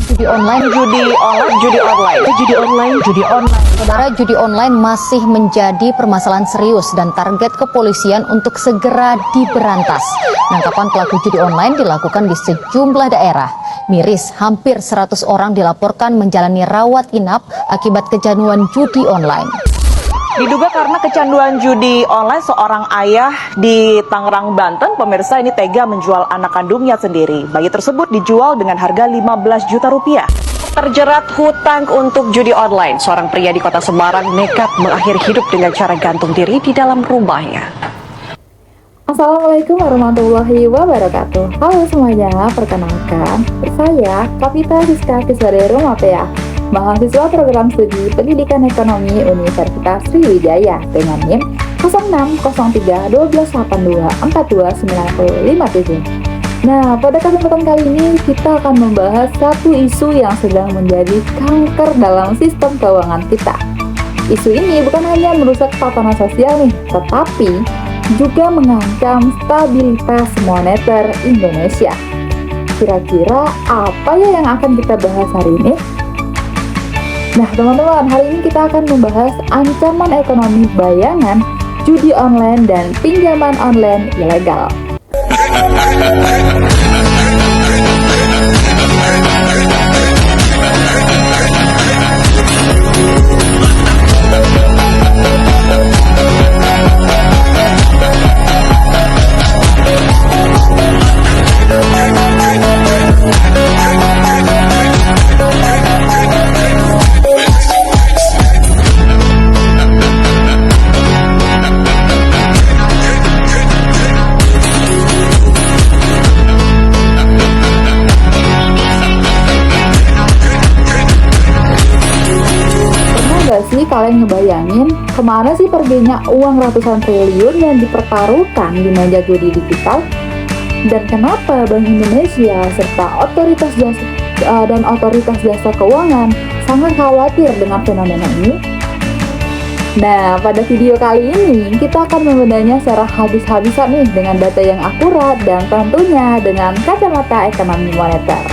Judi online, Saudara, judi online masih menjadi permasalahan serius dan target kepolisian untuk segera diberantas. Penangkapan pelaku judi online dilakukan di sejumlah daerah. Miris, hampir 100 orang dilaporkan menjalani rawat inap akibat kecanduan judi online. Diduga karena kecanduan judi online, seorang ayah di Tangerang, Banten, pemirsa, ini tega menjual anak kandungnya sendiri. Bayi tersebut dijual dengan harga 15 juta rupiah. Terjerat hutang untuk judi online, seorang pria di kota Semarang nekat mengakhiri hidup dengan cara gantung diri di dalam rumahnya. Assalamualaikum warahmatullahi wabarakatuh. Halo semuanya, perkenalkan saya Kapita Siska Kiswadero Mapea, mahasiswa program studi Pendidikan Ekonomi Universitas Sriwijaya dengan NIM 06031282429057. Nah, pada kesempatan kali ini kita akan membahas satu isu yang sedang menjadi kanker dalam sistem keuangan kita. Isu ini bukan hanya merusak tatanan sosial nih, tetapi juga mengancam stabilitas moneter Indonesia. Kira-kira apa ya yang akan kita bahas hari ini? Nah teman-teman, hari ini kita akan membahas ancaman ekonomi bayangan, judi online, dan pinjaman online ilegal. Kalian ngebayangin kemana sih perginya uang ratusan triliun yang dipertaruhkan di meja judi digital? Dan kenapa Bank Indonesia serta otoritas jasa keuangan sangat khawatir dengan fenomena ini? Nah, pada video kali ini kita akan membedanya secara habis-habisan nih dengan data yang akurat dan tentunya dengan kacamata ekonomi moneter.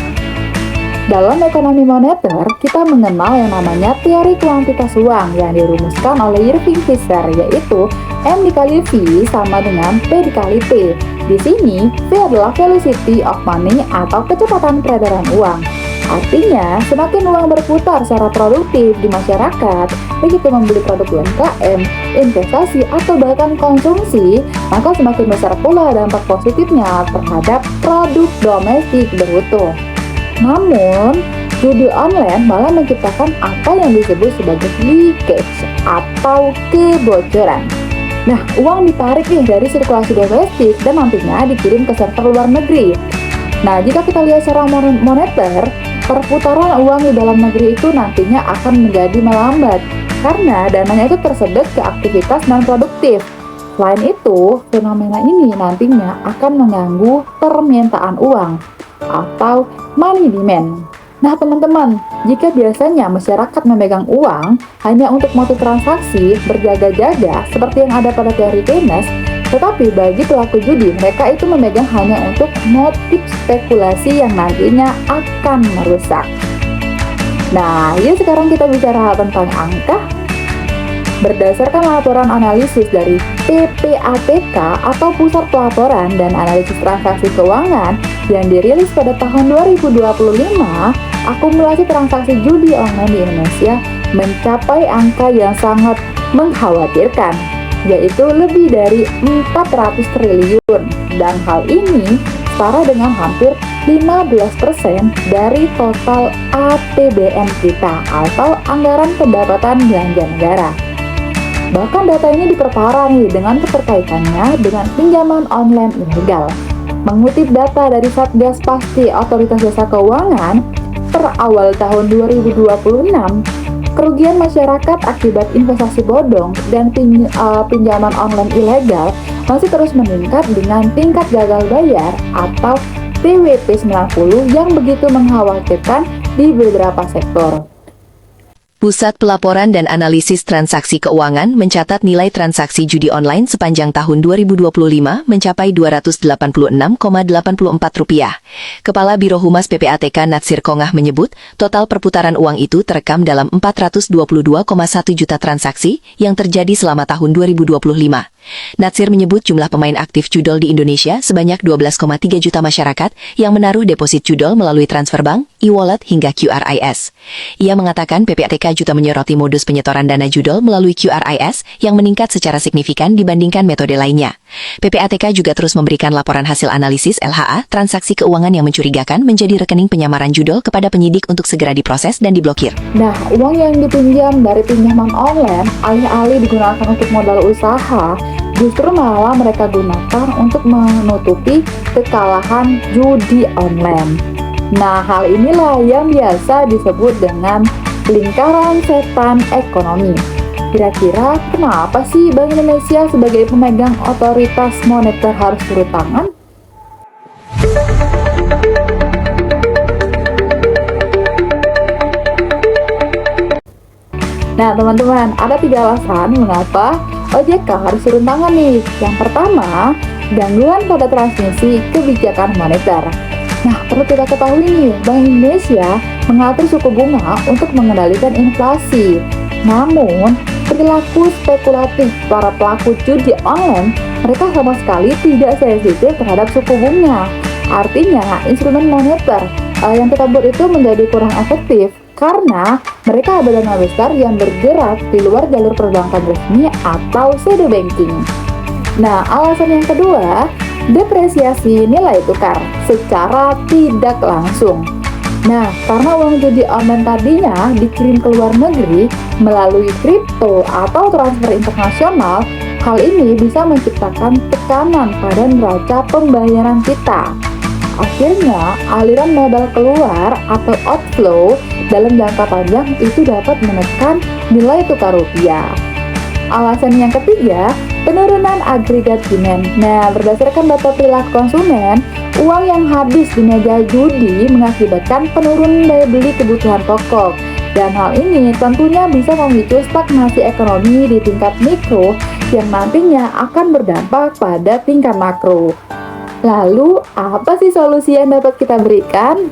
Dalam ekonomi moneter, kita mengenal yang namanya teori kuantitas uang yang dirumuskan oleh Irving Fisher, yaitu M dikali V sama dengan P dikali T. Di sini, V adalah velocity of money atau kecepatan peredaran uang. Artinya, semakin uang berputar secara produktif di masyarakat, baik itu membeli produk UMKM, investasi, atau bahkan konsumsi, maka semakin besar pula dampak positifnya terhadap produk domestik berutuh. Namun, judi online malah menciptakan apa yang disebut sebagai leakage atau kebocoran. Nah, uang ditarik nih dari sirkulasi domestik dan nantinya dikirim ke server luar negeri. Nah, jika kita lihat secara moneter, perputaran uang di dalam negeri itu nantinya akan menjadi melambat karena dananya itu tersedot ke aktivitas non-produktif. Selain itu, fenomena ini nantinya akan mengganggu permintaan uang atau money demand. Nah teman-teman, jika biasanya masyarakat memegang uang hanya untuk motif transaksi berjaga-jaga seperti yang ada pada teori Keynes, tetapi bagi pelaku judi mereka itu memegang hanya untuk motif spekulasi yang nantinya akan merusak. Nah, yuk sekarang kita bicara tentang angka. Berdasarkan laporan analisis dari PPATK atau Pusat Pelaporan dan Analisis Transaksi Keuangan yang dirilis pada tahun 2025, akumulasi transaksi judi online di Indonesia mencapai angka yang sangat mengkhawatirkan, yaitu lebih dari 400 triliun, dan hal ini setara dengan hampir 15% dari total APBN kita atau Anggaran Pendapatan Belanja Negara. Bahkan data ini diperparah nih dengan keterkaitannya dengan pinjaman online ilegal. Mengutip data dari Satgas Pasti Otoritas Jasa Keuangan, per awal tahun 2026, kerugian masyarakat akibat investasi bodong dan pinjaman online ilegal masih terus meningkat dengan tingkat gagal bayar atau TWP 90 yang begitu mengkhawatirkan di beberapa sektor. Pusat Pelaporan dan Analisis Transaksi Keuangan mencatat nilai transaksi judi online sepanjang tahun 2025 mencapai Rp286,84. Kepala Biro Humas PPATK Natsir Kongah menyebut, total perputaran uang itu terekam dalam 422,1 juta transaksi yang terjadi selama tahun 2025. Natsir menyebut jumlah pemain aktif judol di Indonesia sebanyak 12,3 juta masyarakat yang menaruh deposit judol melalui transfer bank, e-wallet hingga QRIS. Ia mengatakan PPATK juga menyoroti modus penyetoran dana judol melalui QRIS yang meningkat secara signifikan dibandingkan metode lainnya. PPATK juga terus memberikan laporan hasil analisis LHA transaksi keuangan yang mencurigakan menjadi rekening penyamaran judol kepada penyidik untuk segera diproses dan diblokir. Nah, uang yang dipinjam dari pinjaman online alih-alih digunakan untuk modal usaha, justru malah mereka gunakan untuk menutupi kekalahan judi online. Nah, hal inilah yang biasa disebut dengan lingkaran setan ekonomi. Kira-kira kenapa sih Bank Indonesia sebagai pemegang otoritas moneter harus turun tangan? Nah, teman-teman, ada 3 alasan mengapa OJK harus turun tangan nih. Yang pertama, gangguan pada transmisi kebijakan moneter. Nah, perlu kita ketahui nih, Bank Indonesia mengatur suku bunga untuk mengendalikan inflasi. Namun, perilaku spekulatif para pelaku judi online, mereka sama sekali tidak sensitif terhadap suku bunga. Artinya, instrumen moneter yang kita buat itu menjadi kurang efektif karena mereka ada dana besar yang bergerak di luar jalur perbankan resmi atau shadow banking. Nah, alasan yang kedua, depresiasi nilai tukar secara tidak langsung. Nah, karena uang judi online tadinya dikirim ke luar negeri melalui kripto atau transfer internasional, hal ini bisa menciptakan tekanan pada neraca pembayaran kita. Akhirnya, aliran modal keluar atau outflow dalam jangka panjang itu dapat menekan nilai tukar rupiah. Alasan yang ketiga, penurunan agregat demand. Nah, berdasarkan data perilaku konsumen, uang yang habis di meja judi mengakibatkan penurunan daya beli kebutuhan pokok. Dan hal ini tentunya bisa memicu stagnasi ekonomi di tingkat mikro yang nantinya akan berdampak pada tingkat makro. Lalu, apa sih solusi yang dapat kita berikan?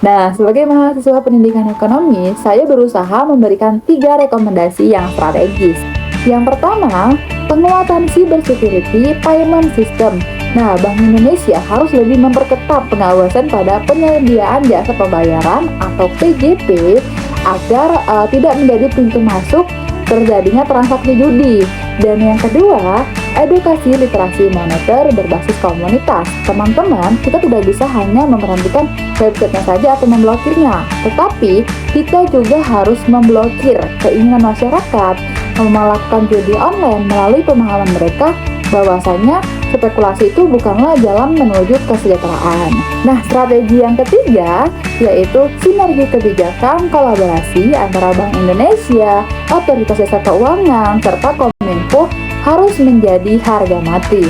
Nah, sebagai mahasiswa pendidikan ekonomi, saya berusaha memberikan 3 rekomendasi yang strategis. Yang pertama, penguatan cybersecurity payment system. Nah, Bank Indonesia harus lebih memperketat pengawasan pada penyediaan jasa pembayaran atau PJP agar tidak menjadi pintu masuk terjadinya transaksi judi. Dan yang kedua, edukasi literasi moneter berbasis komunitas. Teman-teman, kita tidak bisa hanya memperhatikan websitenya saja atau memblokirnya, tetapi kita juga harus memblokir keinginan masyarakat melakukan judi online melalui pemahaman mereka bahwasanya spekulasi itu bukanlah jalan menuju kesejahteraan. Nah, strategi yang ketiga yaitu sinergi kebijakan kolaborasi antara Bank Indonesia, Otoritas Jasa Keuangan, serta Kominfo harus menjadi harga mati.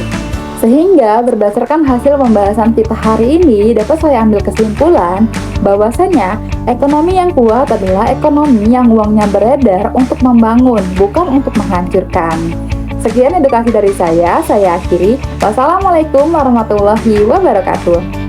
Sehingga berdasarkan hasil pembahasan kita hari ini dapat saya ambil kesimpulan bahwasanya ekonomi yang kuat adalah ekonomi yang uangnya beredar untuk membangun, bukan untuk menghancurkan. Sekian edukasi dari saya akhiri. Wassalamualaikum warahmatullahi wabarakatuh.